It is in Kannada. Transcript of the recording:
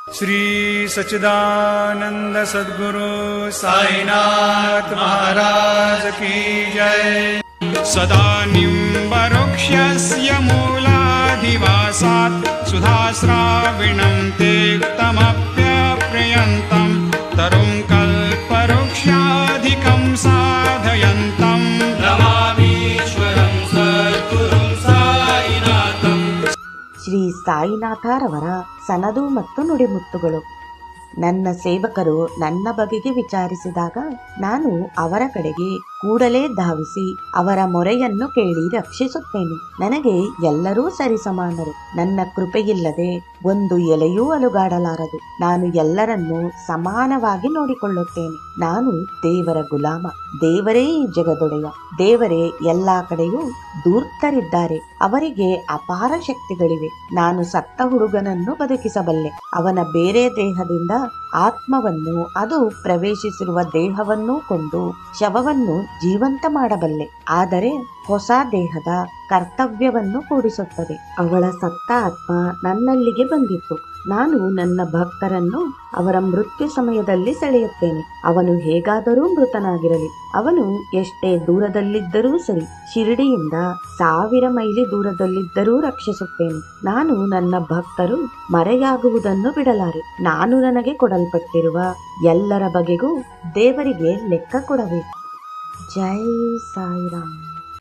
श्री सच्चिदानंद सद्गुरु साईनाथ महाराज की जय। सदा निम्बवृक्षस्य मूलाधिवासात् सुधाश्राविणं तेक्तमप्यप्रियन्तं तरुं कल्पवृक्षाधिकं साधयन्तं नमामीश्वरं सद्गुरुं साईनाथं। ಶ್ರೀ ಸಾಯಿನಾಥರವರ ಸನದು ಮತ್ತು ನುಡಿಮುತ್ತುಗಳು. ನನ್ನ ಸೇವಕರು ನನ್ನ ಬಗೆಗೆ ವಿಚಾರಿಸಿದಾಗ ನಾನು ಅವರ ಕಡೆಗೆ ಕೂಡಲೇ ಧಾವಿಸಿ ಅವರ ಮೊರೆಯನ್ನು ಕೇಳಿ ರಕ್ಷಿಸುತ್ತೇನೆ. ನನಗೆ ಎಲ್ಲರೂ ಸರಿಸಮಾನರು. ನನ್ನ ಕೃಪೆಯಿಲ್ಲದೆ ಒಂದು ಎಲೆಯೂ ಅಲುಗಾಡಲಾರದು. ನಾನು ಎಲ್ಲರನ್ನೂ ಸಮಾನವಾಗಿ ನೋಡಿಕೊಳ್ಳುತ್ತೇನೆ. ನಾನು ದೇವರ ಗುಲಾಮ. ದೇವರೇ ಈ ಜಗದೊಡೆಯ. ದೇವರೇ ಎಲ್ಲಾ ಕಡೆಯೂ ಧೂರ್ತರಿದ್ದಾರೆ. ಅವರಿಗೆ ಅಪಾರ ಶಕ್ತಿಗಳಿವೆ. ನಾನು ಸತ್ತ ಹುಡುಗನನ್ನು ಬದುಕಿಸಬಲ್ಲೆ. ಅವನ ಬೇರೆ ದೇಹದಿಂದ ಆತ್ಮವನ್ನು, ಅದು ಪ್ರವೇಶಿಸಿರುವ ದೇಹವನ್ನೂ ಕೊಂಡು ಶವವನ್ನು ಜೀವಂತ ಮಾಡಬಲ್ಲೆ. ಆದರೆ ಹೊಸ ದೇಹದ ಕರ್ತವ್ಯವನ್ನು ಕೂಡಿಸುತ್ತದೆ. ಅವಳ ಸತ್ತ ಆತ್ಮ ನನ್ನಲ್ಲಿಗೆ ಬಂದಿತ್ತು. ನಾನು ನನ್ನ ಭಕ್ತರನ್ನು ಅವರ ಮೃತ್ಯು ಸಮಯದಲ್ಲಿ ಸೆಳೆಯುತ್ತೇನೆ. ಅವನು ಹೇಗಾದರೂ ಮೃತನಾಗಿರಲಿ. ಅವನು ಎಷ್ಟೇ ದೂರದಲ್ಲಿದ್ದರೂ ಸರಿ, ಶಿರಡಿಯಿಂದ 1000 ಮೈಲಿ ದೂರದಲ್ಲಿದ್ದರೂ ರಕ್ಷಿಸುತ್ತೇನೆ. ನಾನು ನನ್ನ ಭಕ್ತರು ಮರೆಯಾಗುವುದನ್ನು ಬಿಡಲಾರೆ. ನಾನು ನನಗೆ ಕೊಡಲ್ಪಟ್ಟಿರುವ ಎಲ್ಲರ ಬಗೆಗೂ ದೇವರಿಗೆ ಲೆಕ್ಕ ಕೊಡಬೇಕು. ಜೈ ಸಾಯಿರಾಮ್.